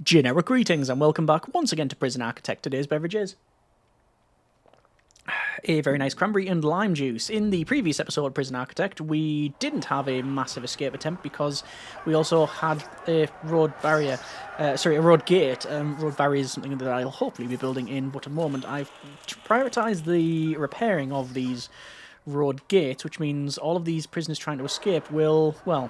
Generic greetings and welcome back once again to Prison Architect. Today's beverage is a very nice cranberry and lime juice. In the previous episode of Prison Architect, we didn't have a massive escape attempt because we also had a road barrier, a road gate. Road barrier is something that I'll hopefully be building in, but at the moment I've prioritised the repairing of these road gates, which means all of these prisoners trying to escape will, well,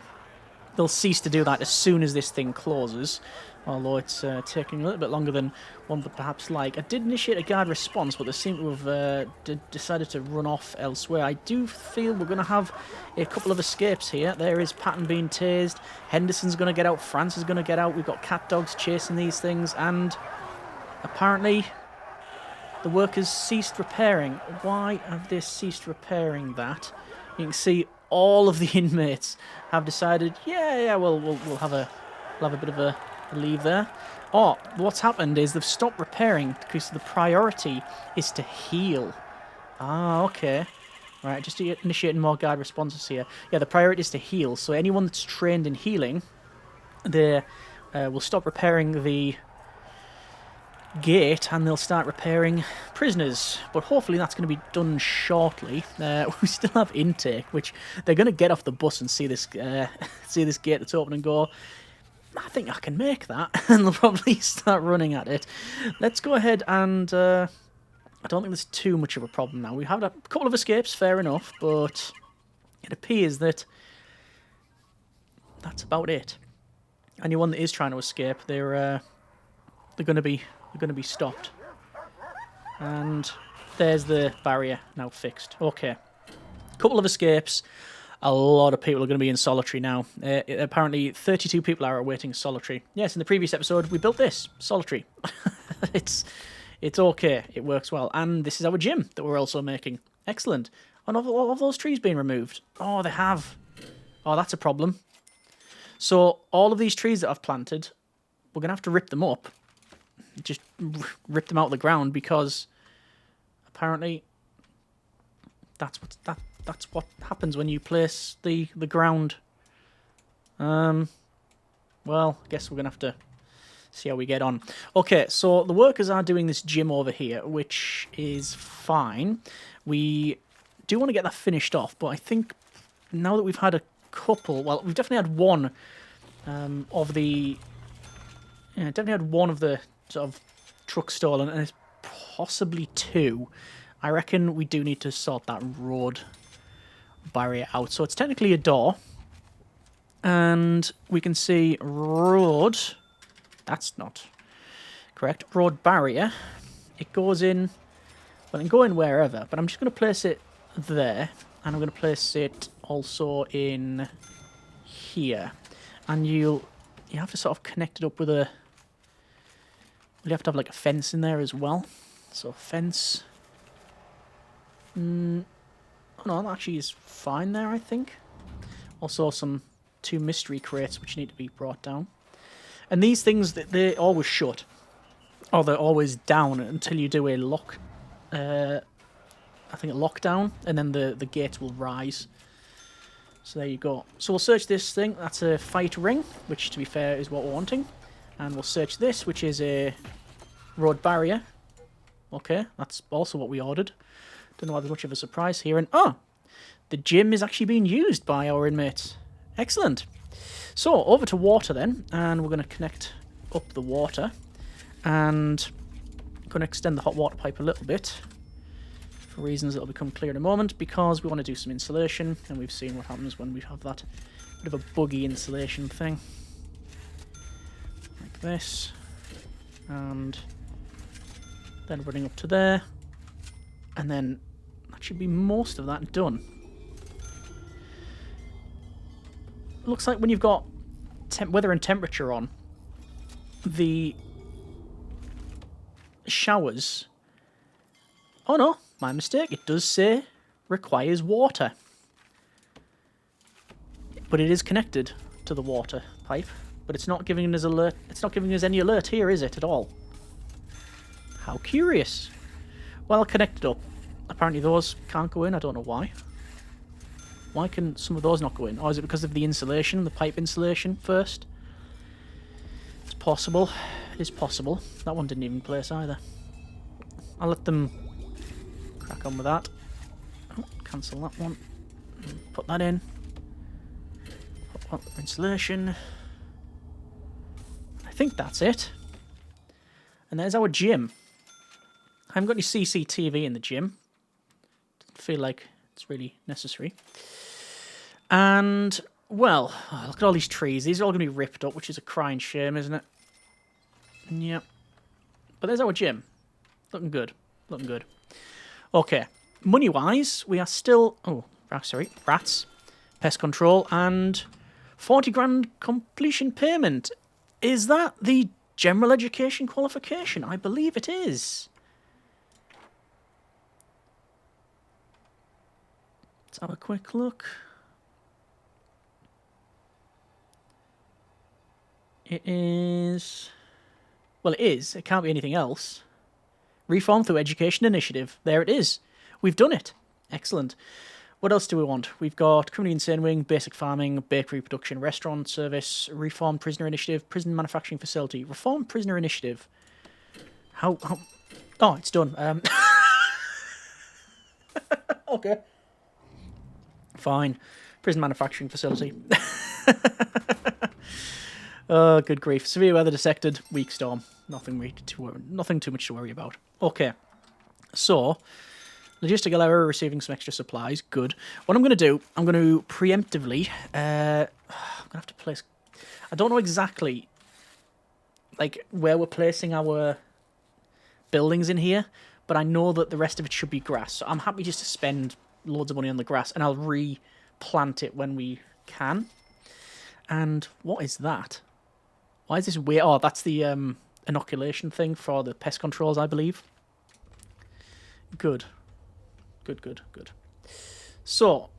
they'll cease to do that as soon as this thing closes. Although it's taking a little bit longer than one would perhaps like. I did initiate a guard response, but they seem to have decided to run off elsewhere. I do feel we're going to have a couple of escapes here. There is Patton being tased. Henderson's going to get out. France is going to get out. We've got cat dogs chasing these things. And apparently the workers ceased repairing. Why have they ceased repairing that? You can see all of the inmates have decided, we'll have a bit of a leave there. Oh, what's happened is they've stopped repairing because the priority is to heal. Ah, okay. Right, just initiating more guard responses here. Yeah, the priority is to heal. So anyone that's trained in healing, they will stop repairing the gate and they'll start repairing prisoners. But hopefully that's going to be done shortly. We still have intake, which they're going to get off the bus and see this see this gate that's open and go, I think I can make that, and they'll probably start running at it. Let's go ahead and, I don't think there's too much of a problem now. We've had a couple of escapes, fair enough, but it appears that that's about it. Anyone that is trying to escape, they're going to be stopped. And there's the barrier now fixed. Okay, couple of escapes. A lot of people are going to be in solitary now. Apparently, 32 people are awaiting solitary. Yes, in the previous episode, we built this. Solitary. It's okay. It works well. And this is our gym that we're also making. Excellent. And all of those trees being removed. Oh, they have. Oh, that's a problem. So, all of these trees that I've planted, we're going to have to rip them up. Just rip them out of the ground because apparently that's what happens when you place the ground. Well, I guess we're going to have to see how we get on. Okay, so the workers are doing this gym over here, which is fine. We do want to get that finished off, but I think now that we've had a couple, well, we've definitely had one of the sort of truck stolen, and it's possibly two. I reckon we do need to sort that road barrier out. So it's technically a door, and we can see road. That's not correct. Road barrier. It goes in. Well, it can go in wherever, but I'm just going to place it there, and I'm going to place it also in here. And you have to sort of connect it up with a. You have to have like a fence in there as well. So fence. Oh no, that actually is fine there, I think. Also two mystery crates which need to be brought down. And these things, they're always shut. Or they're always down until you do a lock. I think a lockdown, and then the gates will rise. So there you go. So we'll search this thing. That's a fight ring, which to be fair is what we're wanting. And we'll search this, which is a road barrier. Okay, that's also what we ordered. Don't know why there's much of a surprise here. And the gym is actually being used by our inmates. Excellent. So over to water then, and we're going to connect up the water, and I'm going to extend the hot water pipe a little bit for reasons that will become clear in a moment, because we want to do some insulation, and we've seen what happens when we have that bit of a buggy insulation thing. Like this. And then running up to there. And then that should be most of that done. Looks like when you've got weather and temperature on, the showers... Oh no, my mistake. It does say requires water. But it is connected to the water pipe. But it's not giving us alert. It's not giving us any alert here, is it, at all? How curious. Well, I'll connect it up. Apparently those can't go in. I don't know why. Why can some of those not go in? Or is it because of the insulation, the pipe insulation first? It's possible. It is possible. That one didn't even place either. I'll let them crack on with that. Oh, cancel that one. Put that in. Put insulation. I think that's it. And there's our gym. I haven't got any CCTV in the gym. Doesn't feel like it's really necessary. And, well, look at all these trees. These are all going to be ripped up, which is a crying shame, isn't it? Yep. But there's our gym. Looking good. Looking good. Okay. Money-wise, we are still... Oh, sorry. Rats. Pest control and 40 grand completion payment. Is that the general education qualification? I believe it is. Let's have a quick look. It is... Well, it is. It can't be anything else. Reform through education initiative. There it is. We've done it. Excellent. What else do we want? We've got criminally insane wing, basic farming, bakery production, restaurant service, reform prisoner initiative, prison manufacturing facility, reform prisoner initiative. How... Oh, it's done. Okay. Fine. Prison manufacturing facility. Oh, good grief. Severe weather detected. Weak storm. Nothing too much to worry about. Okay. So, logistical error, receiving some extra supplies. Good. What I'm going to do, I'm going to preemptively... I'm going to have to place... I don't know exactly, like, where we're placing our buildings in here, but I know that the rest of it should be grass. So I'm happy just to spend loads of money on the grass, and I'll replant it when we can. And what is that? Why is this weird? Oh, that's the inoculation thing for the pest controls, I believe. Good. Good, good, good. So,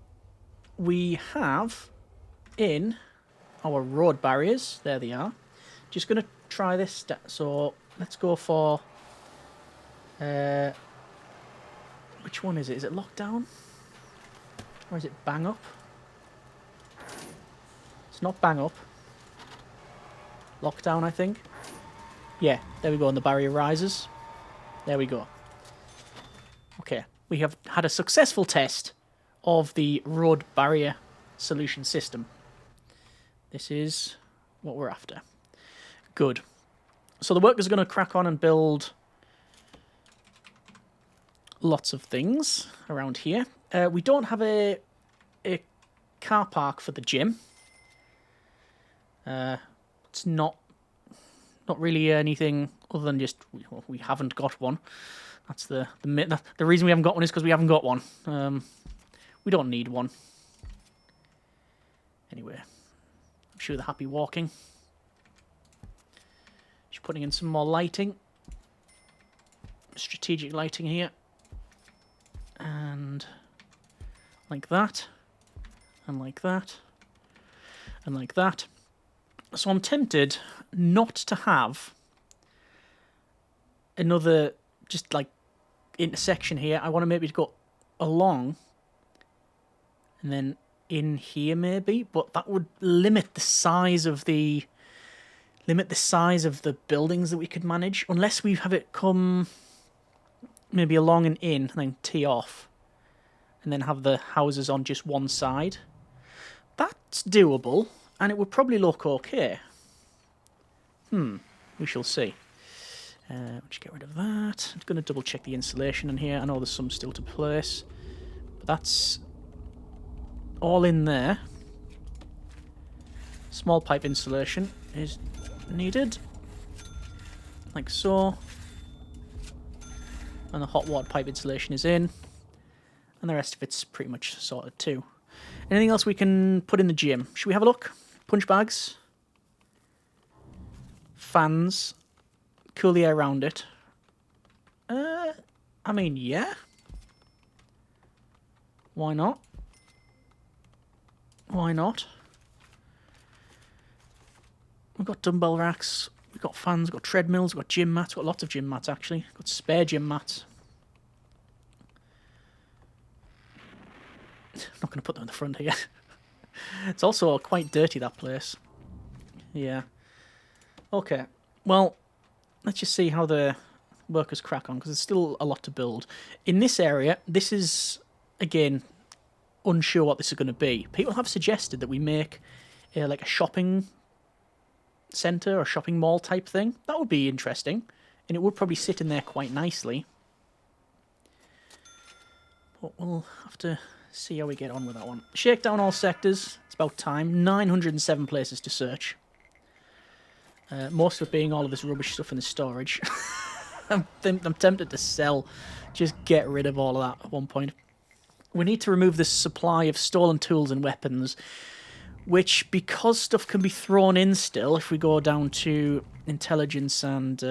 we have in our road barriers, there they are. Just going to try this. So, let's go for... which one is it? Is it lockdown? Or is it bang up? It's not bang up. Lockdown, I think. Yeah, there we go, and the barrier rises. There we go. Okay, we have had a successful test of the road barrier solution system. This is what we're after. Good. So the workers are going to crack on and build lots of things around here. We don't have a car park for the gym. It's not really anything other than just we haven't got one. That's the reason we haven't got one is because we haven't got one. We don't need one. Anyway, I'm sure they're happy walking. Just putting in some more lighting. Strategic lighting here. And like that. And like that. And like that. So I'm tempted not to have another just like intersection here. I want to maybe go along and then in here maybe, but that would limit the size of the buildings that we could manage unless we have it come maybe along and in and then tee off and then have the houses on just one side. That's doable. And it would probably look okay. We shall see. Let's get rid of that. I'm going to double check the insulation in here. I know there's some still to place. But that's all in there. Small pipe insulation is needed. Like so. And the hot water pipe insulation is in. And the rest of it's pretty much sorted too. Anything else we can put in the gym? Should we have a look? Punch bags, fans, cool the air around it. I mean, yeah. Why not? Why not? We've got dumbbell racks, we've got fans, we've got treadmills, we've got gym mats, we've got lots of gym mats actually. We've got spare gym mats. I'm not going to put them in the front here. It's also quite dirty, that place. Yeah. Okay. Well, let's just see how the workers crack on, because there's still a lot to build. In this area, this is, again, unsure what this is going to be. People have suggested that we make like a shopping centre or shopping mall type thing. That would be interesting, and it would probably sit in there quite nicely. But we'll have to see how we get on with that one. Shake down all sectors. It's about time. 907 places to search. Most of it being all of this rubbish stuff in the storage. I'm tempted to sell. Just get rid of all of that at one point. We need to remove this supply of stolen tools and weapons, which, because stuff can be thrown in still, if we go down to intelligence and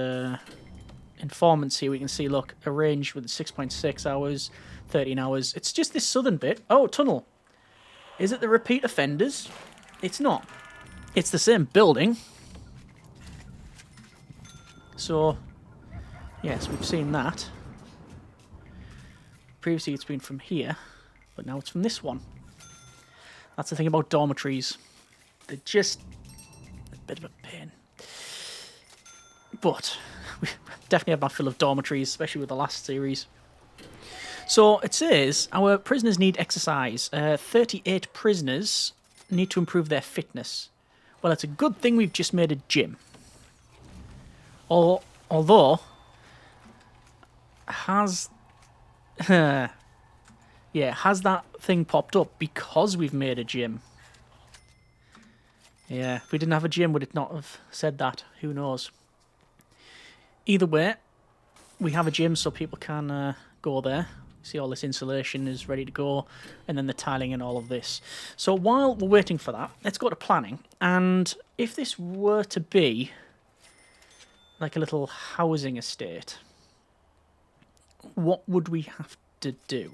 informants here, we can see, look, a range with 6.6 hours, 13 hours. It's just this southern bit. Oh, tunnel. Is it the repeat offenders? It's not. It's the same building. So, yes, we've seen that. Previously it's been from here, but now it's from this one. That's the thing about dormitories. They're just a bit of a pain. But we definitely have my fill of dormitories, especially with the last series. So it says our prisoners need exercise. 38 prisoners need to improve their fitness. Well, it's a good thing we've just made a gym. Although, has that thing popped up because we've made a gym? Yeah, if we didn't have a gym, would it not have said that? Who knows? Either way, we have a gym so people can go there. See, all this insulation is ready to go, and then the tiling and all of this. So while we're waiting for that, let's go to planning. And if this were to be like a little housing estate, what would we have to do?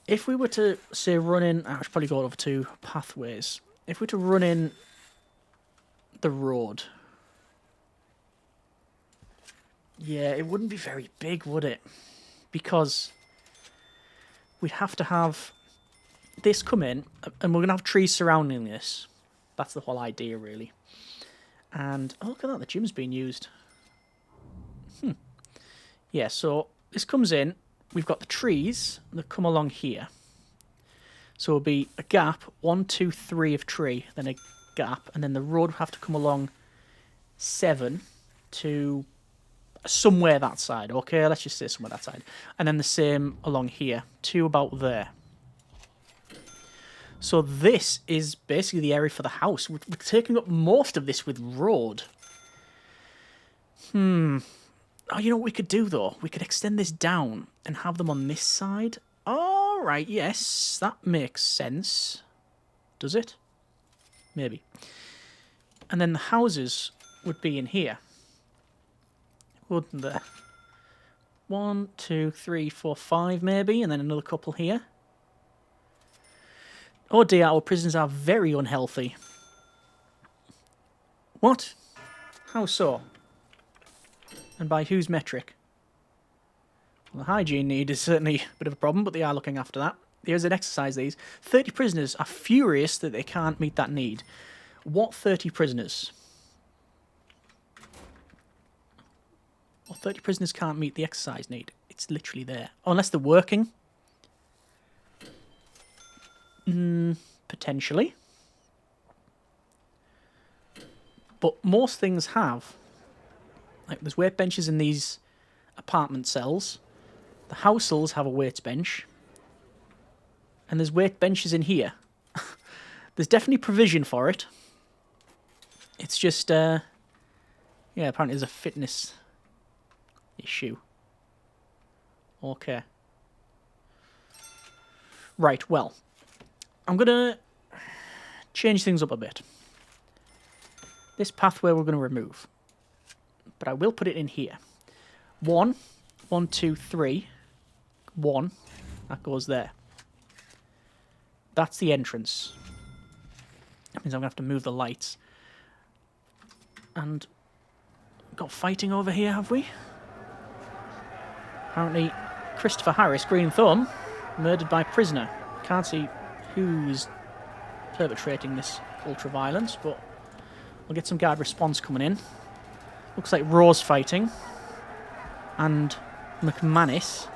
If we were to, say, run in... I should probably go over to pathways. If we were to run in the road... Yeah, it wouldn't be very big, would it? Because we'd have to have this come in, and we're going to have trees surrounding this. That's the whole idea, really. And, oh, look at that, the gym's being used. Yeah, so this comes in, we've got the trees that come along here. So it'll be a gap, 1, 2, 3 of tree, then a gap, and then the road will have to come along 7 to somewhere that side. Okay, let's just say somewhere that side. And then the same along here, 2 about there. So this is basically the area for the house. We're taking up most of this with road. Oh, you know what we could do, though? We could extend this down and have them on this side. All right, yes, that makes sense. Does it? Maybe. And then the houses would be in here. Wouldn't there? 1, 2, 3, 4, 5 maybe, and then another couple here. Oh dear, our prisons are very unhealthy. What? How so? And by whose metric? Well, the hygiene need is certainly a bit of a problem, but they are looking after that. Here's an exercise these. 30 prisoners are furious that they can't meet that need. What 30 prisoners? Well, 30 prisoners can't meet the exercise need. It's literally there. Oh, unless they're working. Potentially. But most things have. Like, there's weight benches in these apartment cells. The house cells have a weights bench. And there's weight benches in here. There's definitely provision for it. It's just, yeah, apparently there's a fitness issue. Okay. Right, well, I'm going to change things up a bit. This pathway we're going to remove. But I will put it in here. 1, 1, 2, 3. 1. That goes there. That's the entrance. That means I'm going to have to move the lights. And got fighting over here, have we? Apparently, Christopher Harris, Green Thumb, murdered by prisoner. Can't see who's perpetrating this ultra-violence, but we'll get some guard response coming in. Looks like Rose fighting. And McManus.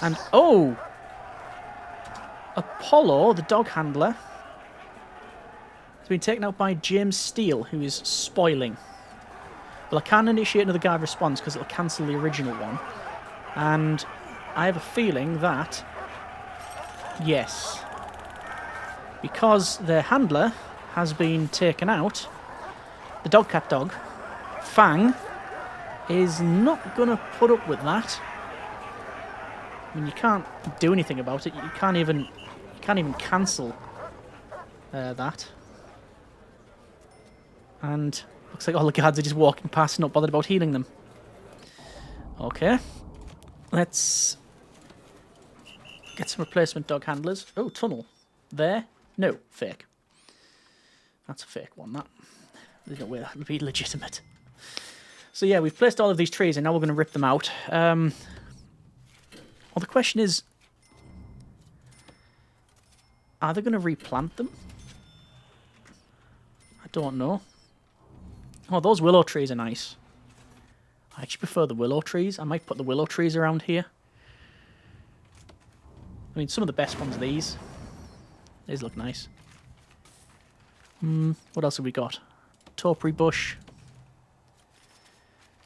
And, oh! Apollo, the dog handler, has been taken out by James Steele, who is spoiling. Well, I can't initiate another guard response because it'll cancel the original one. And I have a feeling that, yes, because their handler has been taken out, the dog-cat dog, Fang, is not going to put up with that. I mean, you can't do anything about it. You can't even cancel that. And looks like all the guards are just walking past, not bothered about healing them. Okay. Let's get some replacement dog handlers. Oh, tunnel. There? No, fake. That's a fake one, that. There's no way that would be legitimate. So yeah, we've placed all of these trees and now we're going to rip them out. Well, the question is, are they going to replant them? I don't know. Oh, those willow trees are nice. I actually prefer the willow trees. I might put the willow trees around here. I mean, some of the best ones are these. These look nice. What else have we got? Topiary bush.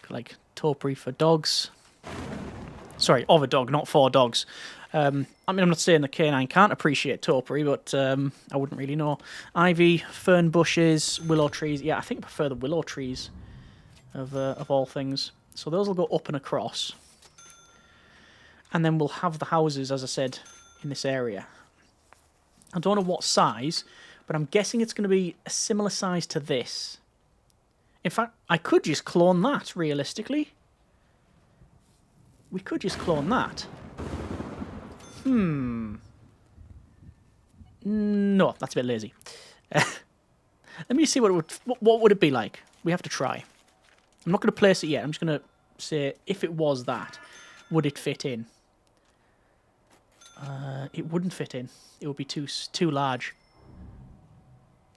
Like topiary for dogs. Sorry, of a dog, not for dogs. I mean, I'm not saying the canine can't appreciate topiary, but I wouldn't really know. Ivy, fern bushes, willow trees. Yeah, I think I prefer the willow trees of all things. So those will go up and across. And then we'll have the houses, as I said, in this area. I don't know what size, but I'm guessing it's going to be a similar size to this. In fact, I could just clone that, realistically. We could just clone that. No, that's a bit lazy. Let me see what would it be like. We have to try. I'm not going to place it yet. I'm just going to say, if it was that, would it fit in? It wouldn't fit in. It would be too large.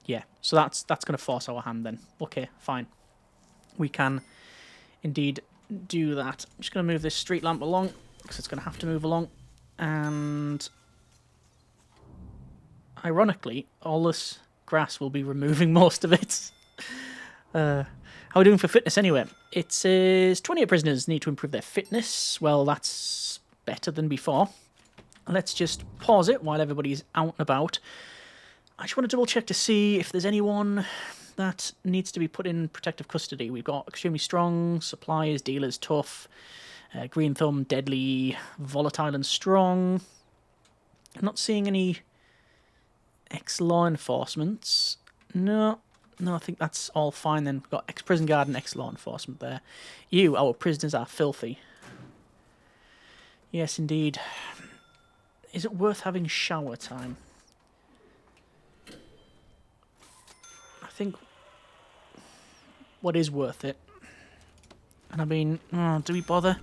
Yeah, so that's going to force our hand then. Okay, fine. We can indeed do that. I'm just going to move this street lamp along because it's going to have to move along. And ironically, all this grass will be removing most of it. How are we doing for fitness anyway? It says 28 prisoners need to improve their fitness. Well, that's better than before. Let's just pause it while everybody's out and about. I just want to double check to see if there's anyone that needs to be put in protective custody. We've got extremely strong, suppliers, dealers, tough, green thumb, deadly, volatile and strong. I'm not seeing any ex-law enforcements. No, I think that's all fine then. We've got ex-prison guard and ex-law enforcement there. You, our prisoners are filthy. Yes, indeed. Is it worth having shower time? I think what is worth it. And I mean, do we bother?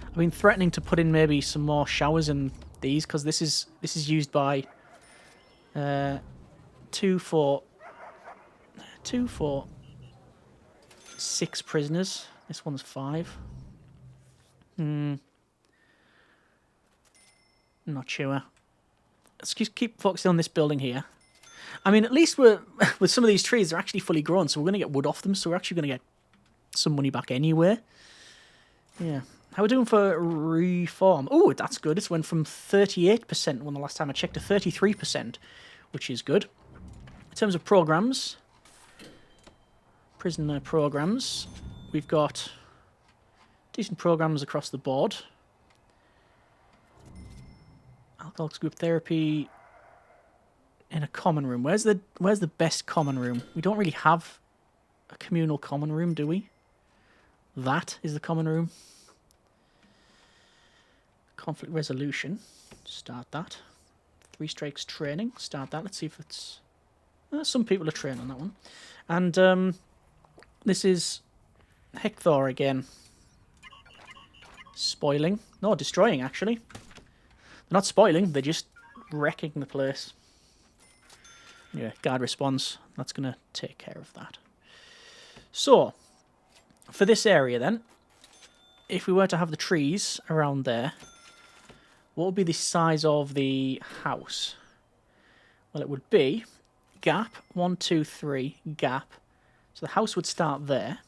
I've been threatening to put in maybe some more showers in these because this is used by 2 for 6 prisoners. This one's 5. Not sure. Let's just keep focusing on this building here. I mean, at least with some of these trees, they're actually fully grown, so we're going to get wood off them, so we're actually going to get some money back anyway. Yeah. How are we doing for reform? Oh, that's good. It's went from 38% when the last time I checked to 33%, which is good. In terms of programs, prisoner programs, we've got decent programs across the board. Alcoholics group therapy in a common room. Where's the best common room? We don't really have a communal common room, do we? That is the common room. Conflict resolution. Start that. 3 strikes training. Start that. Let's see if it's... some people are trained on that one. And this is Hector again. Spoiling. No, destroying, actually. They're not spoiling, they're just wrecking the place. Yeah, guard response. That's going to take care of that. So, for this area then, if we were to have the trees around there, what would be the size of the house? Well, it would be gap, 1, 2, 3, gap. So the house would start there.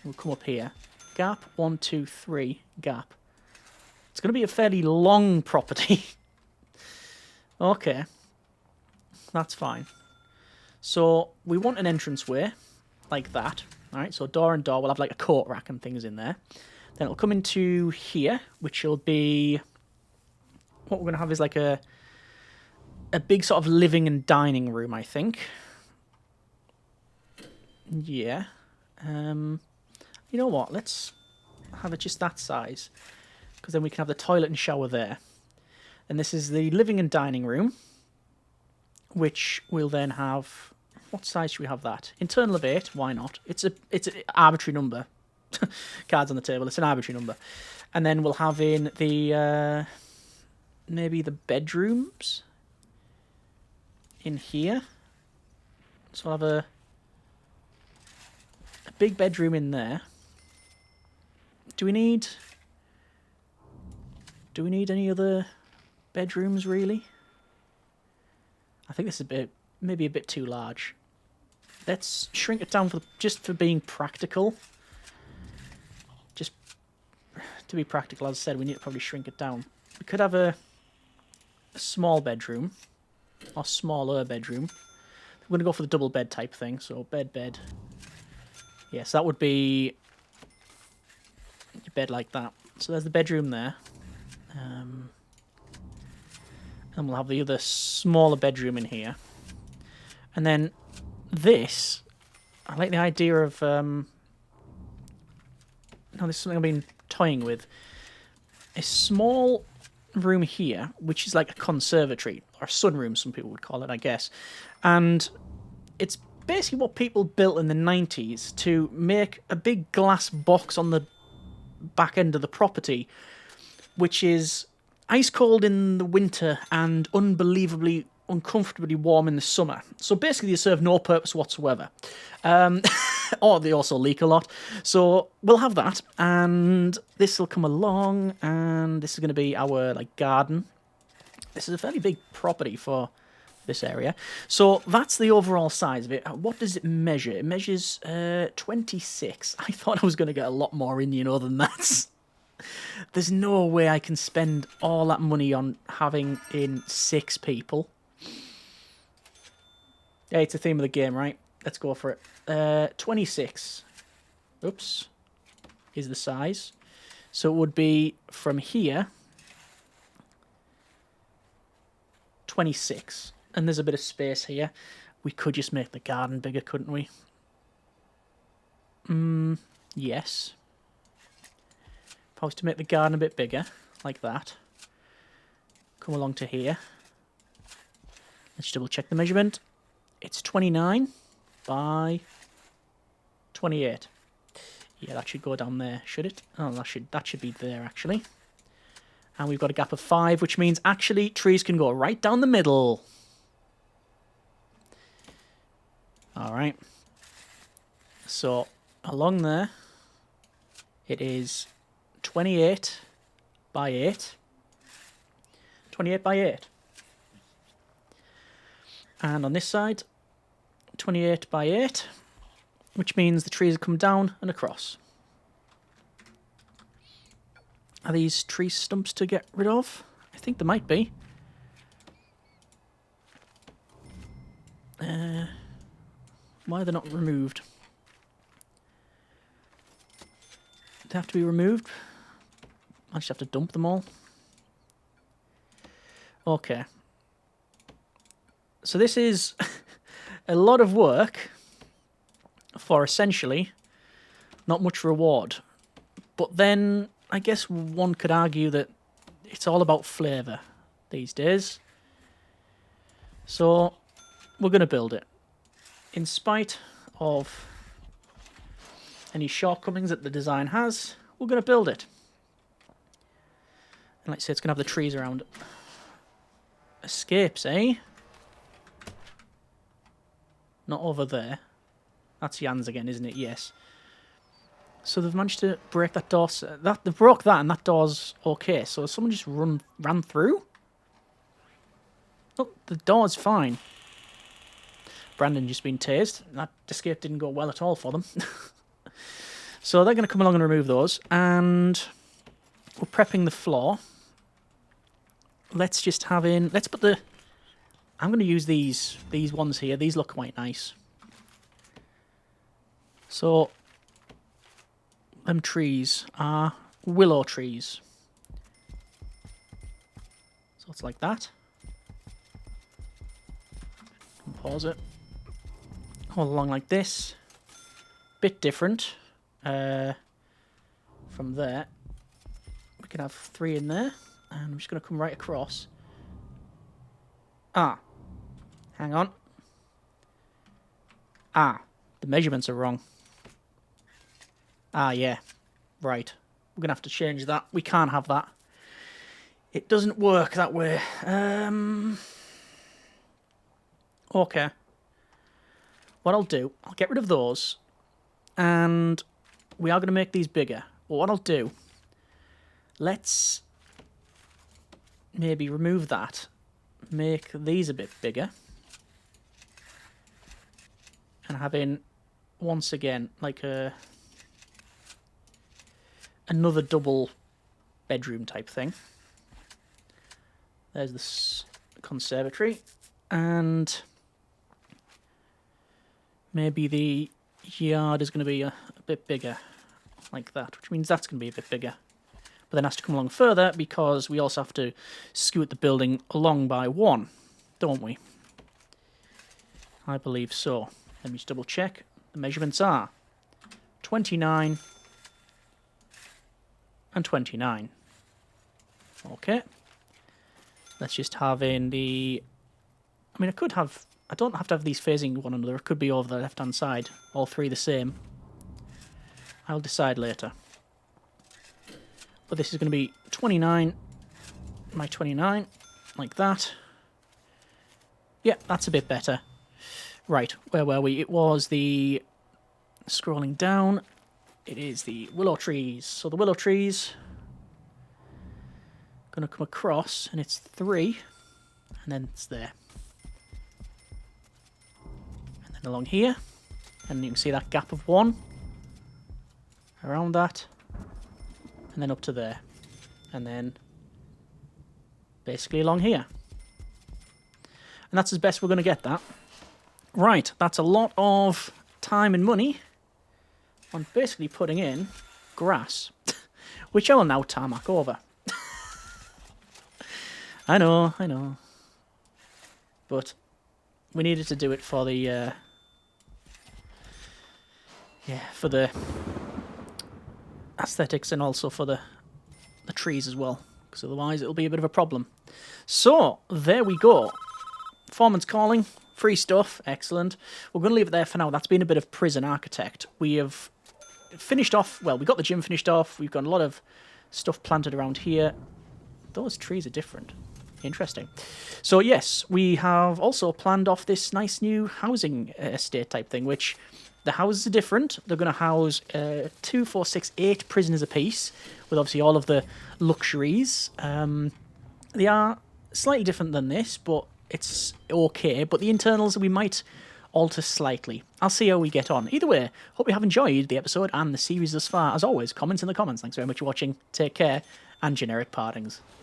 We'll come up here. Gap, 1, 2, 3, gap. It's going to be a fairly long property. Okay. That's fine. So we want an entranceway like that. Alright, so door and door. We'll have like a coat rack and things in there. Then it'll come into here, which will be... What we're going to have is like a big sort of living and dining room, I think. Yeah. You know what? Let's have it just that size. Because then we can have the toilet and shower there. And this is the living and dining room. Which we'll then have... What size should we have that? Internal of 8. Why not? It's an arbitrary number. Cards on the table. It's an arbitrary number. And then we'll have in the... maybe the bedrooms. In here. So I'll have a big bedroom in there. Do we need any other bedrooms, really? I think this is maybe a bit too large. Let's shrink it down just for being practical. Just to be practical, as I said, we need to probably shrink it down. We could have a small bedroom. Or smaller bedroom. We're going to go for the double bed type thing. So bed. Yes, that would be your bed like that. So there's the bedroom there. And we'll have the other smaller bedroom in here. And then this, I like the idea of... no, this is something I've been toying with. A small room here, which is like a conservatory, or sunroom, some people would call it, I guess. And it's basically what people built in the 90s to make a big glass box on the back end of the property, which is ice cold in the winter and unbelievably uncomfortably warm in the summer. So basically they serve no purpose whatsoever. Or they also leak a lot. So we'll have that, and this will come along, and this is going to be our like garden. This is a fairly big property for this area. So that's the overall size of it. What does it measure? It measures 26. I thought I was going to get a lot more in, than that. There's no way I can spend all that money on having in 6 people. Yeah, it's the theme of the game, right? Let's go for it. 26. Oops. Is the size. So it would be from here. 26. And there's a bit of space here. We could just make the garden bigger, couldn't we? Yes. If I was to make the garden a bit bigger, like that. Come along to here. Let's double check the measurement. It's 29 by 28. Yeah, that should go down there, should it? Oh, that should be there, actually. And we've got a gap of 5, which means, actually, trees can go right down the middle. Alright. So, along there, it is 28 by 8. 28 by 8. And on this side, 28 by 8, which means the trees come down and across. Are these tree stumps to get rid of? I think there might be. Why are they not removed? They have to be removed? I just have to dump them all. Okay. So this is a lot of work for essentially not much reward. But then I guess one could argue that it's all about flavour these days. So we're going to build it. In spite of any shortcomings that the design has, we're going to build it. And like I say, it's going to have the trees around it. Escapes, eh? Not over there. That's Jan's again, isn't it? Yes. So they've managed to break that door. They've broke that, and that door's okay. So someone just ran through? Oh, the door's fine. Brandon just been tased. That escape didn't go well at all for them. So they're going to come along and remove those. And we're prepping the floor. Let's just have in... Let's put the... I'm going to use these ones here. These look quite nice. So... them trees are willow trees. So it's like that. Pause it. All along like this. Bit different. From there. We can have 3 in there. And I'm just going to come right across. Ah. Hang on. Ah. The measurements are wrong. Ah, yeah. Right. We're going to have to change that. We can't have that. It doesn't work that way. Okay. What I'll do, I'll get rid of those. And we are going to make these bigger. But what I'll do, let's maybe remove that. Make these a bit bigger. And have in, once again, like another double bedroom type thing. There's this conservatory. And maybe the yard is going to be a bit bigger, like that, which means that's going to be a bit bigger. But then it has to come along further because we also have to scoot the building along by 1, don't we? I believe so. Let me just double check. The measurements are 29 and 29. Okay. Let's just have in the... I mean, I don't have to have these facing one another. It could be over the left-hand side. All 3 the same. I'll decide later. But this is going to be 29 by 29, like that. Yeah, that's a bit better. Right, where were we? It was the... Scrolling down. It is the willow trees. So the willow trees... Going to come across, and it's 3. And then it's there. And then along here. And you can see that gap of 1. Around that. And then up to there. And then basically along here. And that's as best we're going to get that. Right, that's a lot of time and money on basically putting in grass, which I will now tarmac over. I know. But we needed to do it for the, for the aesthetics and also for the trees as well, because otherwise it'll be a bit of a problem. So, there we go. Foreman's calling. Free stuff. Excellent. We're going to leave it there for now. That's been a bit of prison architect. We have finished off... Well, we got the gym finished off. We've got a lot of stuff planted around here. Those trees are different. Interesting. So, yes, we have also planned off this nice new housing estate type thing, which the houses are different. They're going to house 2, 4, 6, 8 prisoners apiece, with obviously all of the luxuries. They are slightly different than this, but it's okay. But the internals we might alter slightly. I'll see how we get on. Either way, hope you have enjoyed the episode and the series thus far. As always, comments in the comments. Thanks very much for watching. Take care, and generic partings.